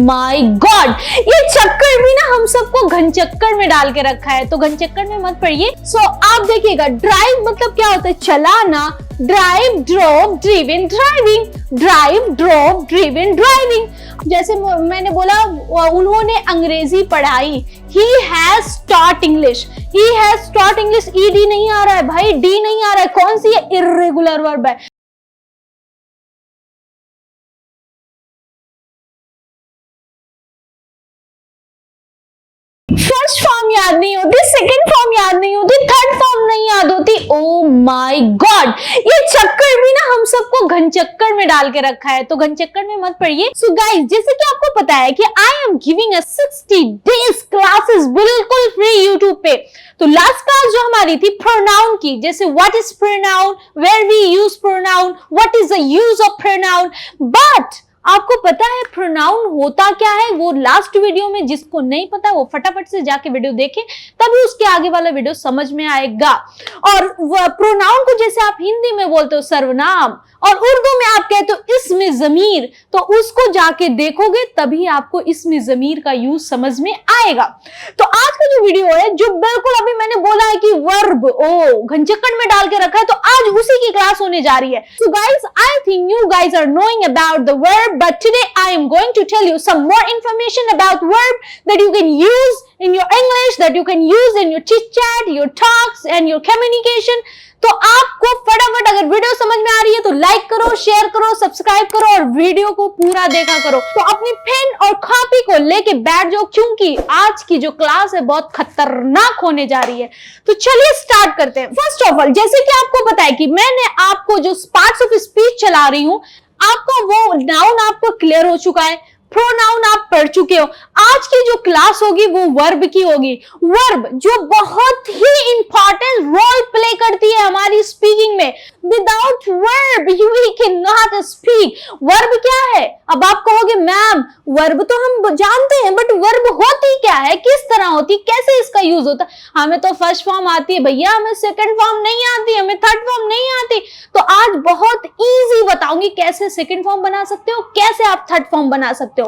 My God, ये चक्कर भी ना हम सबको घन चक्कर में डाल के रखा है, तो घन चक्कर में मत पड़िए। सो आप देखिएगा, ड्राइव मतलब क्या होता है? चलाना। Drive, drop, driven, driving. Drive, drop, driven, driving. जैसे मैंने बोला उन्होंने अंग्रेजी पढ़ाई, he has taught English, he has taught English। ed नहीं आ रहा है भाई, डी नहीं आ रहा है, कौन सी है? इर्रेगुलर वर्ब है। फर्स्ट फॉर्म याद नहीं होती, सेकंड फॉर्म याद नहीं होती, थर्ड फॉर्म नहीं याद होती। ओ माय गॉड, ये चक्कर भी ना हम सबको घन चक्कर में डाल के रखा है, तो घन चक्कर में मत पड़िए। सो गाइस, जैसे कि आपको पता है कि I am giving a 60 days classes बिल्कुल फ्री यूट्यूब पे। तो लास्ट क्लास जो हमारी थी प्रोनाउन की, जैसे what is pronoun, where we use pronoun, what is the use of pronoun. But आपको पता है प्रोनाउन होता क्या है? वो लास्ट वीडियो में, जिसको नहीं पता वो फटाफट से जाके वीडियो देखें, तभी उसके आगे वाला वीडियो समझ में आएगा। और प्रोनाउन को जैसे आप हिंदी में बोलते हो सर्वनाम, और उर्दू में आप कहते हो इस्म ज़मीर, तो उसको जाके देखोगे तभी आपको इस्म ज़मीर का यूज समझ में आएगा। तो आज का जो वीडियो है, जो बिल्कुल अभी मैंने बोला है कि वर्ब घन चक्कर में डाल के रखा है, तो आज उसी की क्लास होने जा रही है। So guys, I think you guys are knowing about the verb, but today I am going to tell you some more information about verb that you can use in your English, that you can use in your chit chat, your talks and your communication। तो आपको फटाफट, अगर video समझ में आ रही है तो like करो, शेयर करो, सब्सक्राइब करो और वीडियो को पूरा देखा करो। तो अपनी पेन और कॉपी को लेके बैठ जाओ, क्योंकि आज की जो क्लास है बहुत खतरनाक होने जा रही है। तो चलिए स्टार्ट करते हैं। फर्स्ट ऑफ ऑल, जैसे कि आपको पता है कि मैंने आपको जो पार्ट्स ऑफ स्पीच चला रही हूं, आपका वो नाउन आपको क्लियर हो चुका है, प्रोनाउन आप पढ़ चुके हो। आज की जो क्लास होगी वो वर्ब की होगी। वर्ब जो बहुत ही इंपॉर्टेंट रोल प्ले करती है हमारी स्पीकिंग में। Without verb we can not speak. Verb क्या है? अब आप कहोगे मैम वर्ब तो हम जानते हैं, बट वर्ब होती क्या है, किस तरह होती, कैसे इसका यूज होता है? हमें तो फर्स्ट फॉर्म आती है भैया, हमें सेकंड फॉर्म नहीं आती, हमें थर्ड फॉर्म नहीं आती। तो आज बहुत इजी बताऊंगी कैसे सेकंड फॉर्म बना सकते हो, कैसे आप थर्ड फॉर्म बना सकते हो।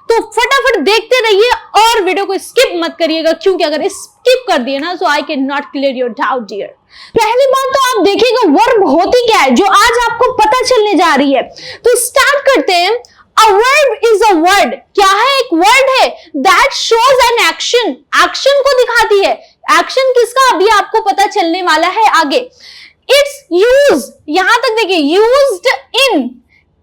तो फटाफट देखते रहिए और वीडियो को स्किप मत करिएगा, क्योंकि अगर स्किप कर दिए ना, so I can not clear your doubt dear. पहली बात तो आप देखिएगा वर्ब होती क्या है, जो आज आपको पता चलने जा रही है। तो स्टार्ट करते हैं। A verb is a word। क्या है? एक वर्ड है that shows an action। Action को दिखाती है। एक्शन किसका? अभी आपको पता चलने वाला है आगे। It's used, यहां तक देखिए, used in,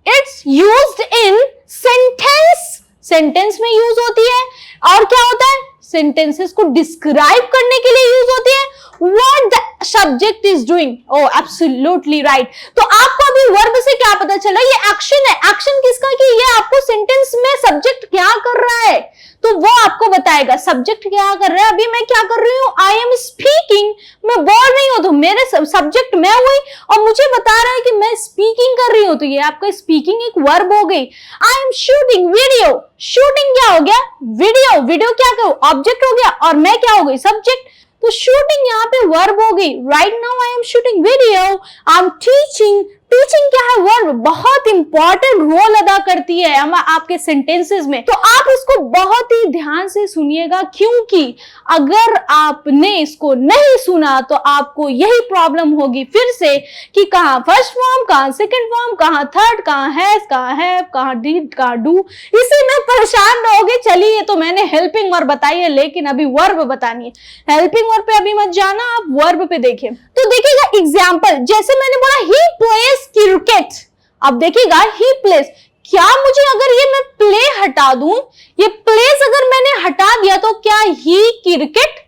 it's used in sentence। Sentence में यूज होती है। और क्या होता है? सेंटेंसेस को डिस्क्राइब करने के लिए यूज होती है। What the subject is doing। Oh, absolutely right। तो आपको अभी वर्ब से क्या पता चला? ये एक्शन है। एक्शन किसका? कि ये आपको सेंटेंस में सब्जेक्ट क्या कर रहा है, तो वो आपको बताएगा सब्जेक्ट क्या कर रहा है। अभी मैं क्या कर रही हूँ? आई एम स्पीकिंग, मैं बोल रही हूँ, तो मेरे सब्जेक्ट मैं हुई और मुझे बता रहा है कि मैं स्पीकिंग कर रही हूँ, तो ये आपका स्पीकिंग एक वर्ब हो गई। I am shooting video. Shooting क्या हो गया? वीडियो। वीडियो क्या करो? ऑब्जेक्ट हो गया, और मैं क्या हो गई? सब्जेक्ट। तो शूटिंग यहाँ पे वर्ब हो गई। Right now I am shooting video. I am teaching. Teaching क्या है? वर्ब। बहुत इंपॉर्टेंट रोल अदा करती है आपके सेंटेंसेस में। तो आप इसको बहुत ही ध्यान से सुनिएगा, क्योंकि अगर आपने इसको नहीं सुना तो आपको यही प्रॉब्लम होगी फिर से कि कहाँ फर्स्ट फॉर्म, कहाँ सेकंड फॉर्म, कहाँ थर्ड, कहाँ हैज, कहाँ हैव, कहाँ डिड, कहाँ डू। इसी में परेशान रहोगे। चलिए, ये तो मैंने हेल्पिंग वर्ब बताई है, लेकिन अभी वर्ब बतानी है। हेल्पिंग वर्ब पे अभी मत जाना, आप वर्ब पे देखिए। तो देखिएगा एग्जाम्पल, जैसे मैंने बोला ही प्लेज क्रिकेट। अब देखिएगा ही प्लेस, क्या मुझे अगर ये मैं प्ले हटा दूं, ये प्लेस अगर मैंने हटा दिया, तो क्या ही क्रिकेट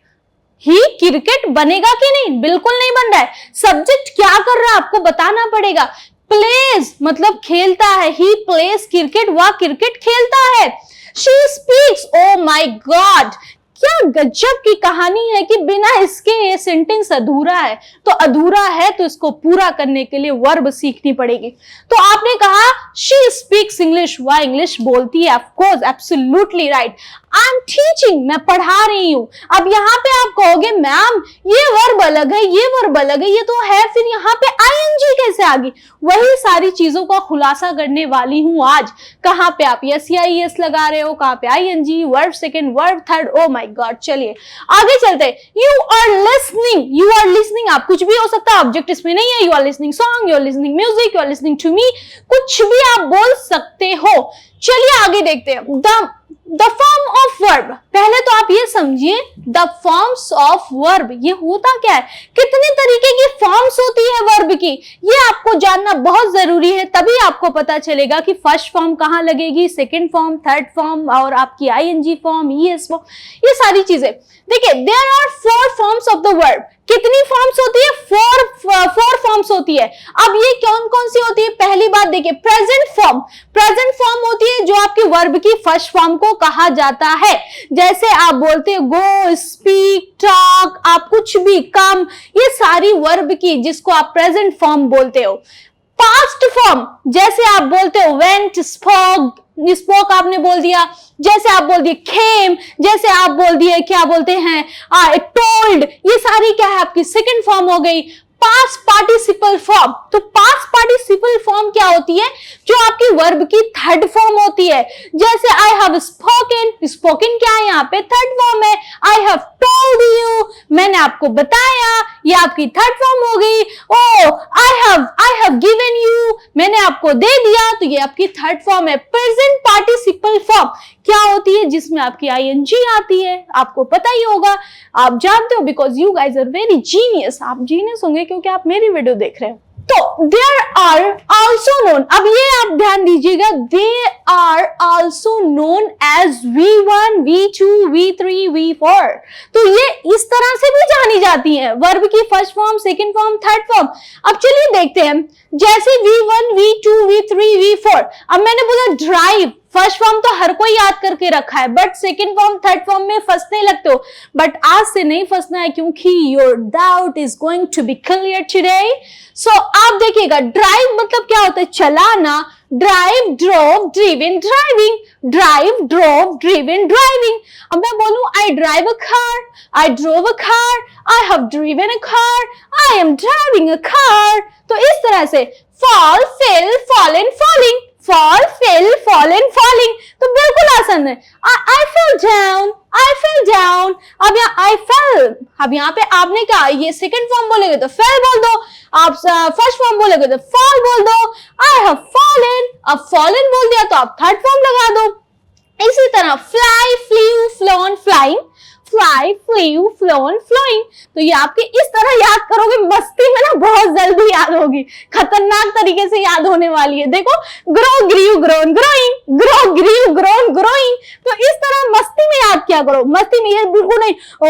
बनेगा कि नहीं? बिल्कुल नहीं बन रहा है। सब्जेक्ट क्या कर रहा है आपको बताना पड़ेगा। प्लेस मतलब खेलता है। ही प्लेस क्रिकेट, वह क्रिकेट खेलता है। She speaks. O my God, क्या गजब की कहानी है कि बिना इसके ये सेंटेंस अधूरा है। तो अधूरा है तो इसको पूरा करने के लिए वर्ब सीखनी पड़ेगी। तो आपने कहा शी स्पीक्स इंग्लिश, वह इंग्लिश बोलती है। Of course, absolutely right. I am teaching, मैं पढ़ा रही हूं। अब यहाँ पे आप कहोगे मैम ये वर्ब अलग है, ये वर्ब अलग है, ये तो है, फिर यहाँ पे आईएनजी कैसे आ गई? वही सारी चीजों का खुलासा करने वाली हूं आज। कहाँ पे आप यस या यस लगा रहे हो, कहाँ पे ING, verb second, verb third. Oh my God, चलिए आगे चलते हैं। You are listening, you are listening, आप कुछ भी हो सकता है, ऑब्जेक्ट इसमें नहीं है। You are listening song, you are listening music, you are listening to me, कुछ भी आप बोल सकते हो। चलिए आगे देखते हैं। द फॉर्म ऑफ वर्ब, पहले तो आप ये समझिए द फॉर्म्स ऑफ वर्ब ये होता क्या है, कितने तरीके की फॉर्म्स होती है वर्ब की, ये आपको जानना बहुत जरूरी है। तभी आपको पता चलेगा कि फर्स्ट फॉर्म कहां लगेगी, सेकंड फॉर्म, थर्ड फॉर्म और आपकी आईएनजी फॉर्म, ईएस फॉर्म, ये सारी चीजें। देखिए there are 4 forms of the verb. कितनी फॉर्म्स होती है? 4 फॉर्म्स होती है। अब ये कौन कौन सी होती है? पहली बात देखिए प्रेजेंट फॉर्म। प्रेजेंट फॉर्म होती है जो आपकी वर्ब की फर्स्ट फॉर्म को कहा जाता है। जैसे आप बोलते हो गो, स्पीक, टॉक, आप कुछ भी, कम, ये सारी वर्ब की जिसको आप प्रेजेंट फॉर्म बोलते हो। पास्ट फॉर्म, जैसे आप बोलते हो वेंट, स्पोक, स्पोक आपने बोल दिया, जैसे आप बोल दिए खेम, जैसे आप बोल दिए क्या बोलते हैं टोल्ड, ये सारी क्या है आपकी सेकंड फॉर्म हो गई। पास्ट पार्टिसिपल फॉर्म, तो पास्ट पार्टिसिपल फॉर्म क्या होती है? जो आपकी वर्ब की थर्ड फॉर्म होती है। जैसे आई हैव स्पोकन, स्पोकन क्या है यहाँ पे? थर्ड फॉर्म है। आई हैव टोल्ड यू, मैंने आपको बताया, ये आपकी थर्ड फॉर्म हो गई। ओ आई हैव गिवन यू, मैंने आपको दे दिया, तो ये आपकी थर्ड फॉर्म है। प्रेजेंट पार्टिसिपल फॉर्म क्या होती है? जिसमें आपकी आईएनजी आती है। आपको पता ही होगा, आप जानते हो, because you guys are very genius. आप जीनियस होंगे क्योंकि आप मेरी वीडियो देख रहे हो। तो देयर आर आल्सो नोन, अब ये आप ध्यान दीजिएगा, they are also known as V1, V2, V3, V4। तो ये इस तरह से भी जानी जाती है वर्ब की first form, second form, third form. अब चलिए देखते हैं, जैसे V1, V2, V3, V4। अब मैंने बोला ड्राइव, फर्स्ट फॉर्म तो हर कोई याद करके रखा है, but second form, third form में फंसने लगते हो। बट आज से नहीं फंसना है क्योंकि your doubt is going to be clear today. So आप देखिएगा ड्राइव मतलब क्या होता है? चलाना। Drive, drove, driven, driving, drive, drove, driven, driving. अब मैं बोलूं I drive a car, I drove a car, I have driven a car, I am driving a car. तो इस तरह से fall, fell, fallen, falling, fall, fell, fallen, falling, तो बिल्कुल आसान है। I fell down, I fell down. अब यहाँ आई फेल, अब यहाँ पे आपने क्या, ये सेकंड फॉर्म बोलेगे तो फेल बोल दो, आप फर्स्ट फॉर्म बोलेगे तो फॉल बोल दो। आई हैव फॉलन, अब फॉलन बोल दिया तो आप थर्ड फॉर्म लगा दो। इसी तरह fly, flew, flown, flying, fly, flew, flown, flowing. तो ये आपके इस तरह याद करोगे, मस्ती में ना बहुत जल्दी याद होगी, खतरनाक तरीके से याद होने वाली है। देखो grow, grieve, grown, growing, grow, grieve, grown, growing. तो इस तरह मस्ती में याद किया करो। मस्ती में ये बिल्कुल नहीं ओ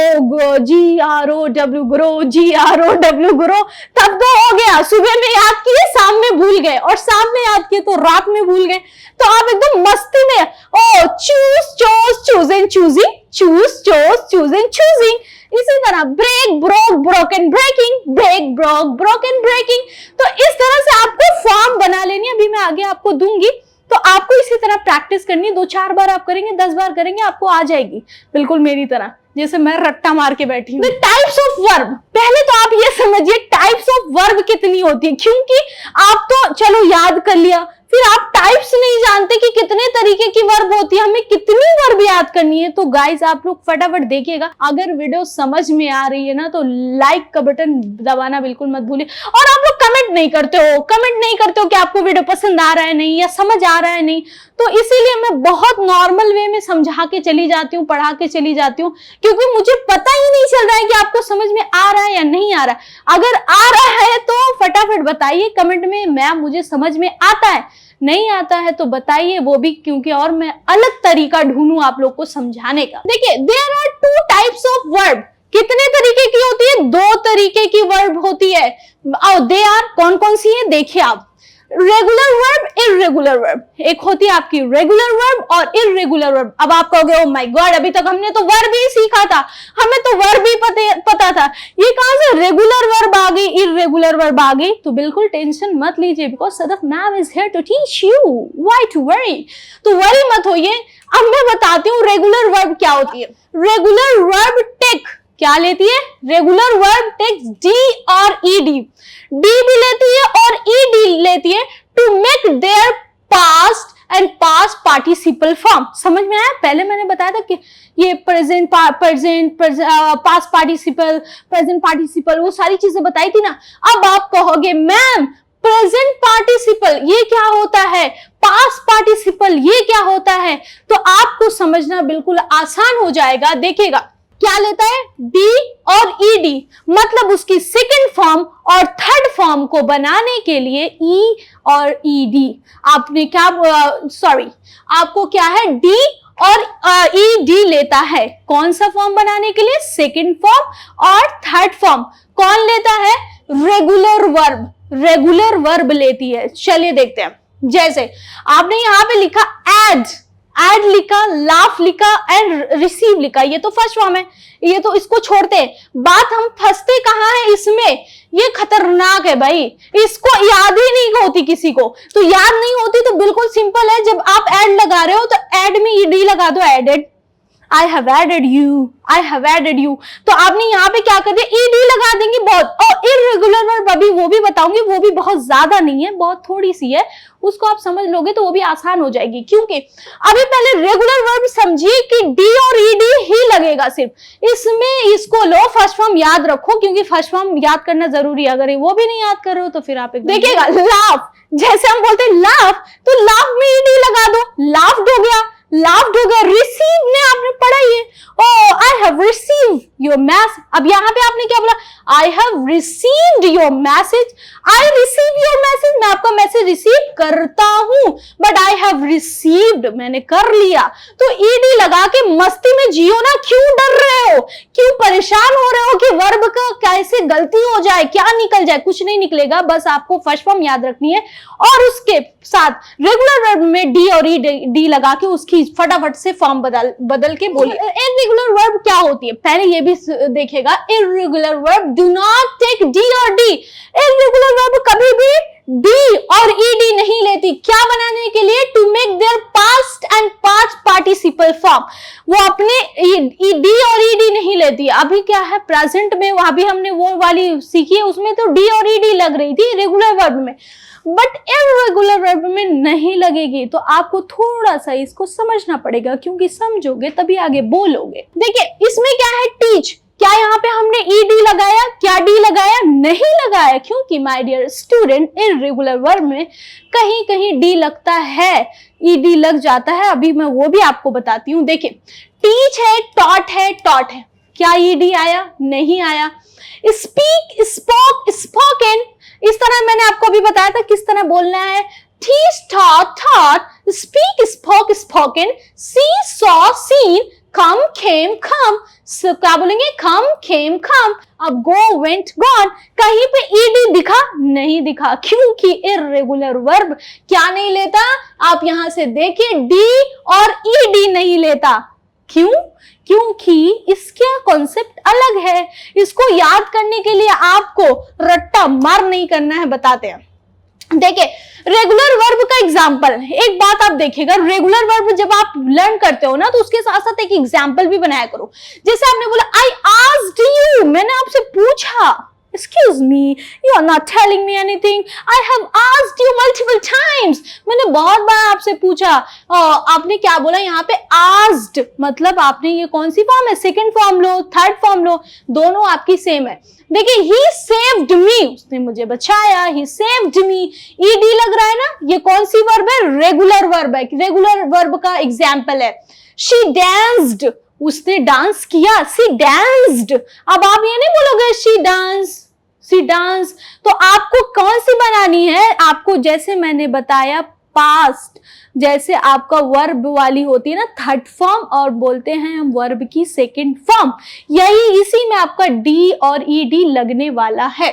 GROW ग्रो, GROW ग्रो, तब तो हो गया, सुबह में याद किए, शाम में भूल गए, और शाम में याद किए तो रात में भूल गए। तो आप एकदम मस्ती में ओ choose, chose, choosing, choosing, choose, chose, choosing, choosing. इसी तरह break, broke, broken, breaking, break, broke, broken, breaking. तो इस तरह से आपको फॉर्म बना लेनी है, अभी मैं आगे आपको दूंगी। तो आपको इसी तरह प्रैक्टिस करनी है, 2-4 बार आप करेंगे, 10 बार करेंगे, आपको आ जाएगी बिल्कुल मेरी तरह, जैसे मैं रट्टा मार के बैठी हूँ। टाइप्स ऑफ वर्ब, पहले तो आप ये समझिए टाइप्स ऑफ वर्ब कितनी होती है, क्योंकि आप तो चलो याद कर लिया, फिर आप टाइप्स नहीं जानते कि कितने तरीके की वर्ब होती है, हमें कितनी वर्ब याद करनी है। तो गाइज आप लोग फटाफट देखिएगा। अगर वीडियो समझ में आ रही है ना तो लाइक का बटन दबाना बिल्कुल मत भूलिए। और आप लोग कमेंट नहीं करते हो कि आपको वीडियो पसंद आ रहा है नहीं, या समझ आ रहा है नहीं, तो इसीलिए मैं बहुत नॉर्मल वे में समझा के चली जाती हूँ, पढ़ा के चली जाती हूँ, क्योंकि मुझे पता ही नहीं चल रहा है कि आपको समझ में आ रहा है या नहीं आ रहा है। अगर आ रहा है तो फटाफट बताइए कमेंट में, मैम मुझे समझ में आता है, नहीं आता है तो बताइए वो भी, क्योंकि और मैं अलग तरीका ढूंढूं आप लोग को समझाने का। देखिए there are 2 types of verb. कितने तरीके की होती है? 2 तरीके की वर्ब होती है। और दे आर कौन कौन सी है देखिए आप। रेगुलर वर्ब, इर्रेगुलर वर्ब, एक होती है आपकी रेगुलर वर्ब और इर्रेगुलर वर्ब। अब आप कहोगे ओ माय गॉड, अभी तक हमने तो वर्ब ही सीखा था, हमें तो वर्ब ही पता था, ये कहां से रेगुलर वर्ब आ गई, इर्रेगुलर वर्ब आ गई? तो बिल्कुल टेंशन मत लीजिए, because Sadaf ma'am is here to teach you, why to worry. तो वरी मत होइए। अब मैं बताती हूँ रेगुलर वर्ब क्या होती है। रेगुलर वर्ब टेक क्या लेती है? रेगुलर वर्ब टेक्स डी और ईडी, डी भी लेती है और ईडी लेती है to make their past and past participle form. समझ में आया? पहले मैंने बताया था कि ये present past participle, present participle, वो सारी चीजें बताई थी ना। अब आप कहोगे मैम प्रेजेंट पार्टिसिपल ये क्या होता है, पास्ट पार्टिसिपल ये क्या होता है, तो आपको समझना बिल्कुल आसान हो जाएगा। देखिएगा क्या लेता है, डी और ईडी, मतलब उसकी सेकंड फॉर्म और थर्ड फॉर्म को बनाने के लिए ई और ईडी आपने क्या आपको क्या है, डी और ईडी लेता है। कौन सा फॉर्म बनाने के लिए? सेकंड फॉर्म और थर्ड फॉर्म। कौन लेता है? रेगुलर वर्ब, रेगुलर वर्ब लेती है। चलिए देखते हैं। जैसे आपने यहां पे लिखा एड, एड लिखा, लाफ लिखा एंड रिसीव लिखा, ये तो फर्स्ट फॉर्म है, ये तो इसको छोड़ते हैं। बात हम फंसते कहां है इसमें, ये खतरनाक है भाई, इसको याद ही नहीं होती किसी को। तो याद नहीं होती तो बिल्कुल सिंपल है, जब आप एड लगा रहे हो तो एड में ईडी लगा दो, added, I have added you, I have added you। तो आपने यहाँ पे क्या कर दिया, ईडी लगा देंगे बहुत। और इर्रेगुलर वर्ब अभी वो भी बताऊंगी, वो भी बहुत ज्यादा नहीं है, बहुत थोड़ी सी है, उसको आप समझ लोगे तो वो भी आसान हो जाएगी। क्योंकि अभी पहले रेगुलर वर्ब समझिए कि डी और ईडी ही लगेगा सिर्फ, इसमें इसको लो, फर्स्ट फॉर्म याद रखो, क्योंकि फर्स्ट फॉर्म याद करना जरूरी है। अगर वो भी नहीं याद कर रहे हो तो फिर आप देखिएगा लाफ, जैसे हम बोलते हैं लाफ, तो लाफ में ईडी लगा दो, लाफ्ड हो गया, लाफ्ड हो गया। रिसीव ने आपने पढ़ा ये, oh I have receive your message. अब यहां पे आपने क्या बोला, I have received your message, I receive your message, मैं आपका मैसेज रिसीव करता हूं, बट आई हैव रिसीव्ड मैंने कर लिया। तो ईडी लगा के मस्ती में जियो ना, क्यों डर रहे हो, क्यों परेशान हो रहे हो कि वर्ब का कैसे गलती हो जाए, क्या निकल जाए? कुछ नहीं निकलेगा, बस आपको फर्स्ट फॉर्म याद रखनी है और उसके साथ रेगुलर वर्ब में डी और डी लगा के उसकी फटाफट से फॉर्म बदल के बोलिए। इर्रेगुलर वर्ब क्या होती है पहले ये भी देखिएगा। Irregular verb do not take D और डी, इर्रेगुलर वर्ब कभी भी डी और ईडी नहीं लेती। क्या बनाने के लिए? To make their past and past participle form, वो अपने डी और ईडी नहीं लेती। अभी क्या है प्रेजेंट में, वहां भी हमने वो वाली सीखी है, उसमें तो डी और ईडी लग रही थी रेगुलर वर्ब में, बट इर्रेगुलर वर्ब में नहीं लगेगी। तो आपको थोड़ा सा इसको समझना पड़ेगा, क्योंकि समझोगे तभी आगे बोलोगे। देखिए इसमें क्या है, टीच, क्या यहाँ पे हमने ईडी लगाया, क्या डी लगाया? नहीं लगाया, क्योंकि my dear student irregular verb में कहीं कहीं डी लगता है, ईडी लग जाता है। अभी मैं वो भी आपको बताती हूँ। देखिए टीच है, टॉट है, टॉट है, क्या ईडी आया? नहीं आया। स्पीक, स्पोक, स्पोकन, इस तरह मैंने आपको अभी बताया था किस तरह बोलना है। Teach, taught, thought, speak, spoke, spoken, see, saw, seen, come, came, come, क्या बोलेंगे? कम, केम, कम। अब गो, वेंट, गॉन, कहीं पे ईडी दिखा? नहीं दिखा, क्योंकि इर्रेगुलर वर्ब क्या नहीं लेता? आप यहां से देखिए, डी और ईडी नहीं लेता। क्यों? क्योंकि इसका कॉन्सेप्ट अलग है, इसको याद करने के लिए आपको रट्टा मार नहीं करना है। बताते हैं, देखिए रेगुलर वर्ब का एग्जाम्पल, एक बात आप देखिएगा, रेगुलर वर्ब जब आप लर्न करते हो ना तो उसके साथ साथ एक एग्जाम्पल भी बनाया करो। जैसे आपने बोला आई आस्क्ड यू, मैंने आपसे पूछा, Excuse me, you are not telling me anything. I have asked you multiple times. मैंने बहुत बार आपसे पूछा। आपने क्या बोला यहाँ पे? asked, मतलब आपने ये कौन सी फॉर्म है? सेकंड फॉर्म लो, थर्ड फॉर्म लो, दोनों आपकी सेम है। देखिए he saved me, उसने मुझे बचाया, he saved me, ed लग रहा है ना, ये कौन सी वर्ब है? रेगुलर वर्ब है, रेगुलर वर्ब का एग्जाम्पल है। she danced, उसने डांस किया, सी डांस्ड। अब आप ये नहीं बोलोगे शी डांस, सी डांस, तो आपको कौन सी बनानी है? आपको जैसे मैंने बताया पास्ट, जैसे आपका वर्ब वाली होती है ना थर्ड फॉर्म, और बोलते हैं हम वर्ब की सेकंड फॉर्म, यही इसी में आपका डी और ईडी लगने वाला है।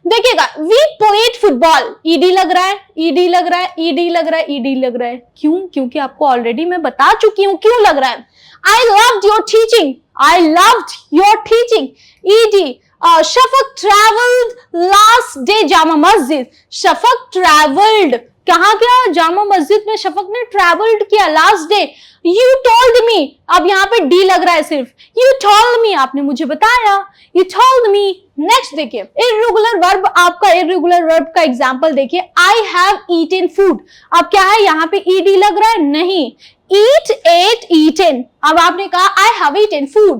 देखिएगा, वी प्लेड फुटबॉल, ईडी लग रहा है, ईडी लग रहा है, ईडी लग रहा है, ईडी लग रहा है। क्यों? क्योंकि आपको ऑलरेडी मैं बता चुकी हूं क्यों लग रहा है। I loved your teaching, I loved your teaching, ED. Shafaq travelled last day Jama Masjid, Shafaq travelled कहाँ गया? जामा मस्जिद में शफक ने ट्रैवल्ड किया last day. You told me, अब यहाँ पे डी लग रहा है सिर्फ, यू टोल्ड मी, आपने मुझे बताया, यू टोल्ड मी। नेक्स्ट देखिए, इर्रेगुलर वर्ब, आपका इर्रेगुलर वर्ब का एग्जांपल देखिए, आई हैव ईटन फूड। अब क्या है यहाँ पे ईडी लग रहा है? नहीं, eat, ate, eaten। अब आपने कहा I have eaten food,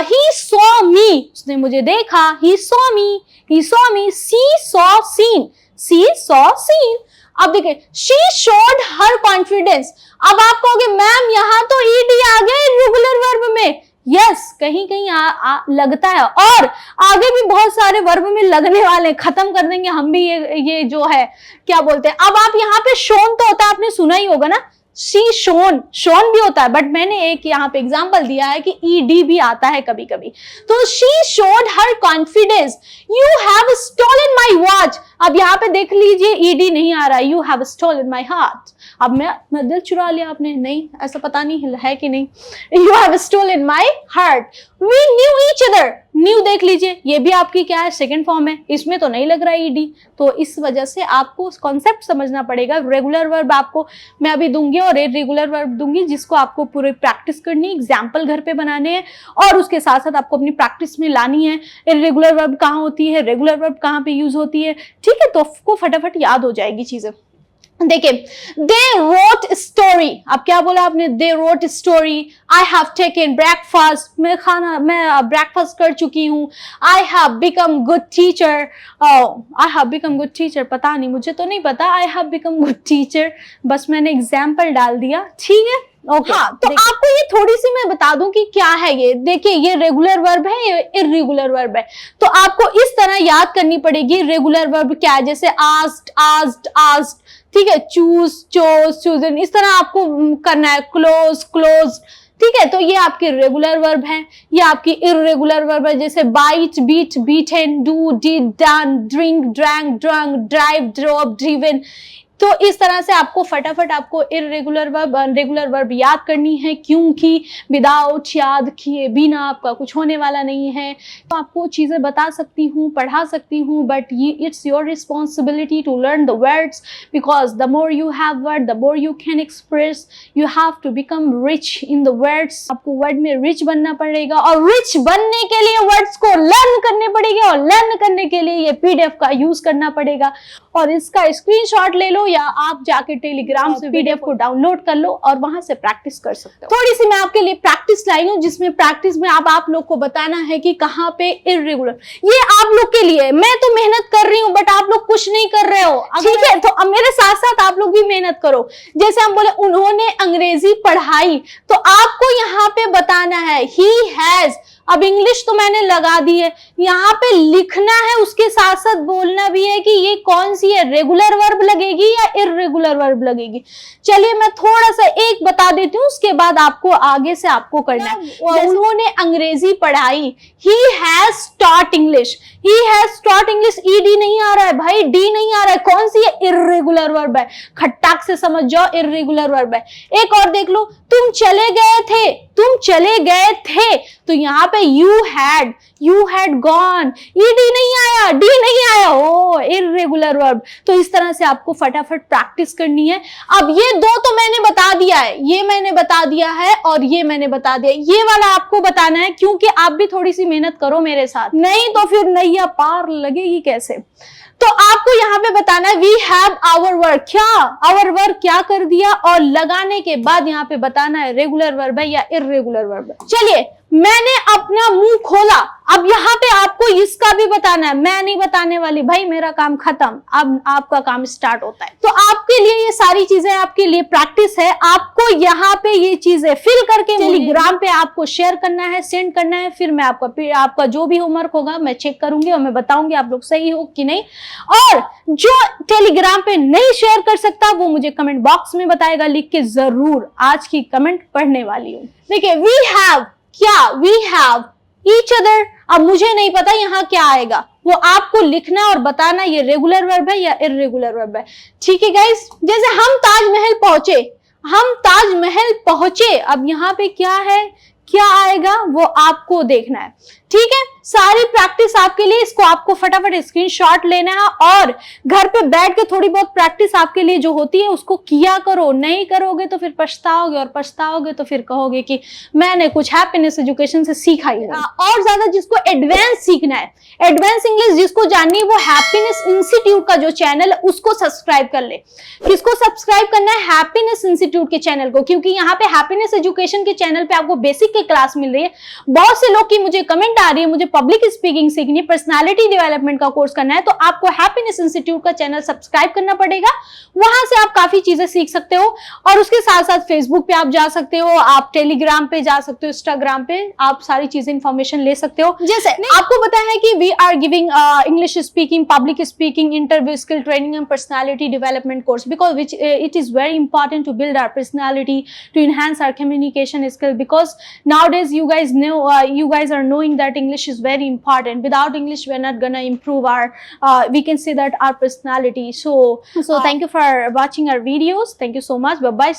he saw me, उसने मुझे देखा, he saw me, he saw me, she saw seen, she saw seen। अब देखिए, she showed her confidence। अब आप कहोगे मैम यहाँ तो ईडी आ गया इर्रेगुलर वर्ब में। यस, कहीं कहीं लगता है, और आगे भी बहुत सारे वर्ब में लगने वाले, खत्म कर देंगे हम भी ये जो है क्या बोलते हैं। अब आप यहाँ पे शोन तो होता है, आपने सुना ही होगा ना, शी शोन, शोन भी होता है, बट मैंने एक यहाँ पे एग्जांपल दिया है कि ईडी भी आता है कभी कभी। तो she showed her confidence, you have stolen my watch. अब यहाँ पे देख लीजिए ईडी नहीं आ रहा है, you have stolen my heart. अब मैं दिल चुरा लिया आपने, नहीं ऐसा पता नहीं है कि नहीं। You have stolen my heart, we knew each other, knew देख लीजिए, ये भी आपकी क्या है? सेकंड फॉर्म है, इसमें तो नहीं लग रहा है ईडी। तो इस वजह से आपको कॉन्सेप्ट समझना पड़ेगा। रेगुलर वर्ब आपको मैं अभी दूंगी और इर्रेगुलर वर्ब दूंगी, जिसको आपको पूरी प्रैक्टिस करनी है, एग्जाम्पल घर पे बनाने हैं, और उसके साथ साथ आपको अपनी प्रैक्टिस में लानी है। इर्रेगुलर वर्ब कहाँ होती है, रेगुलर वर्ब कहाँ पे यूज होती है, ठीक है, तो आपको फटाफट याद हो जाएगी चीजें। देखिए, दे रोट स्टोरी, अब क्या बोला आपने? They wrote story. I have taken breakfast, मैं ब्रेकफास्ट कर चुकी हूँ। I have become good teacher, I have become good teacher, पता नहीं, मुझे तो नहीं पता, I have become good teacher, बस मैंने एग्जाम्पल डाल दिया, ठीक है, ओके। हाँ, तो आपको ये थोड़ी सी मैं बता दूं कि क्या है ये। देखिए, ये रेगुलर वर्ब है, ये इर्रेगुलर वर्ब है, तो आपको इस तरह याद करनी पड़ेगी। रेगुलर वर्ब क्या है? जैसे आस्क्ड, आस्क्ड, आस्क्ड, ठीक है, चूज, चोज, चूजन, इस तरह आपको करना है। क्लोज, क्लोज, ठीक है, तो ये आपकी रेगुलर वर्ब है। ये आपकी इर्रेगुलर वर्ब है, जैसे bite, beat, beaten, do, did, done, drink, drank, drunk, drive, drop, driven. तो इस तरह से आपको फटाफट आपको इर्रेगुलर वर्ब, रेगुलर वर्ब याद करनी है, क्योंकि विदाउट याद किए बिना आपका कुछ होने वाला नहीं है। तो आपको चीजें बता सकती हूँ, पढ़ा सकती हूँ, बट ये it's your responsibility to learn the words, because the more you have word the more you can express. You have to become rich in the words, आपको वर्ड में रिच बनना पड़ेगा, और रिच बनने के लिए वर्ड्स को लर्न करने पड़ेंगे, और लर्न करने के लिए ये पीडीएफ का यूज करना पड़ेगा। और इसका स्क्रीनशॉट ले लो, या आप जाके टेलीग्राम से पीडीएफ को डाउनलोड कर लो और वहां से प्रैक्टिस कर सकते हो। थोड़ी सी मैं आपके लिए प्रैक्टिस लाई हूँ, जिसमें प्रैक्टिस में आप लोग को बताना है कि कहाँ पे इर्रेगुलर, ये आप लोग के लिए, मैं तो मेहनत कर रही हूँ, बट आप लोग कुछ नहीं कर रहे हो, ठीक है, तो अब मेरे साथ साथ आप लोग भी मेहनत करो। जैसे हम बोले उन्होंने अंग्रेजी पढ़ाई, तो आपको यहाँ पे बताना है ही हैज। अब इंग्लिश तो मैंने लगा दी है, यहाँ पे लिखना है, उसके साथ साथ बोलना भी है कि ये कौन सी है, रेगुलर वर्ब लगेगी या इर्रेगुलर वर्ब लगेगी। चलिए मैं थोड़ा सा एक बता देती हूँ, उसके बाद आपको आगे से आपको करना है। उन्होंने अंग्रेजी पढ़ाई, he has taught English, he has taught English, ED नहीं आ रहा है भाई, डी नहीं आ रहा है, कौन सी है? इर्रेगुलर वर्ब है, खट्टाक से समझ जाओ, इर्रेगुलर वर्ब है। एक और देख लो, तुम चले गए थे, तुम चले गए थे, तो यहाँ पे you had gone, ईडी नहीं आया, डी नहीं आया, ओ इर्रेगुलर वर्ब। तो इस तरह से आपको फटाफट प्रैक्टिस करनी है। अब ये दो तो मैंने बता दिया है, ये मैंने बता दिया है, और ये मैंने बता दिया, ये वाला आपको बताना है, क्योंकि आप भी थोड़ी सी मेहनत करो मेरे साथ, नहीं तो फिर नैया पार लगेगी कैसे। तो आपको यहाँ पे बताना है वी हैव आवर वर्क, क्या आवर वर्क क्या कर दिया, और लगाने के बाद यहाँ पे बताना है रेगुलर वर्ब है या इर्रेगुलर वर्ब है। चलिए, मैंने अपना मुंह खोला, अब यहाँ पे आपको इसका भी बताना है, मैं नहीं बताने वाली भाई, मेरा काम खत्म, अब आपका काम स्टार्ट होता है। तो आपके लिए ये सारी चीजें आपके लिए प्रैक्टिस है, आपको यहाँ पे ये चीजें फिल करके टेलीग्राम पे आपको शेयर करना है, सेंड करना है, फिर मैं आपका जो भी होमवर्क होगा मैं चेक करूंगी और मैं बताऊंगी आप लोग सही हो कि नहीं। और जो टेलीग्राम पे नहीं शेयर कर सकता वो मुझे कमेंट बॉक्स में बताएगा लिख के, जरूर आज की कमेंट पढ़ने वाली हूँ। देखिए, वी हैव, क्या वी हैव ईच अदर, अब मुझे नहीं पता यहाँ क्या आएगा, वो आपको लिखना और बताना ये रेगुलर वर्ब है या इर्रेगुलर वर्ब है। ठीक है गाइस, जैसे हम ताजमहल पहुंचे, अब यहाँ पे क्या है, क्या आएगा वो आपको देखना है। ठीक है, सारी प्रैक्टिस आपके लिए, इसको आपको फटाफट स्क्रीनशॉट लेना है और घर पे बैठ के थोड़ी बहुत प्रैक्टिस आपके लिए जो होती है उसको किया करो। नहीं करोगे तो फिर पछताओगे, और पछताओगे तो फिर कहोगे कि मैंने कुछ हैप्पीनेस एजुकेशन से सीखा ही नहीं। और ज्यादा जिसको एडवांस सीखना है, एडवांस इंग्लिश जिसको जाननी है, वो हैप्पीनेस इंस्टीट्यूट का जो चैनल है उसको सब्सक्राइब कर ले। किसको सब्सक्राइब करना है? हैप्पीनेस इंस्टीट्यूट के चैनल को, क्योंकि यहाँ पे हैप्पीनेस एजुकेशन के चैनल पे आपको बेसिक की क्लास मिल रही है। बहुत से लोग की मुझे कमेंट आ रही है, मुझे पब्लिक स्पीकिंग सीखनी है, पर्सनालिटी डेवलपमेंट का कोर्स करना है, तो आपको हैप्पीनेस इंस्टीट्यूट का चैनल सब्सक्राइब करना पड़ेगा। वहां से आप काफी चीजें सीख सकते हो, और उसके साथ साथ फेसबुक पे आप जा सकते हो, आप टेलीग्राम पे जा सकते हो, इंस्टाग्राम पे आप सारी चीजें इंफॉर्मेशन ले सकते हो। जैसे आपको पता है कि we are giving English speaking, public speaking, interview skill training and personality development course, because which it is very important to build our personality, to enhance our communication skill, because nowadays you guys know, you guys are knowing that English is very important. Without English we are not gonna improve our we can say that our personality. So thank you for watching our videos. Thank you so much. Bye bye.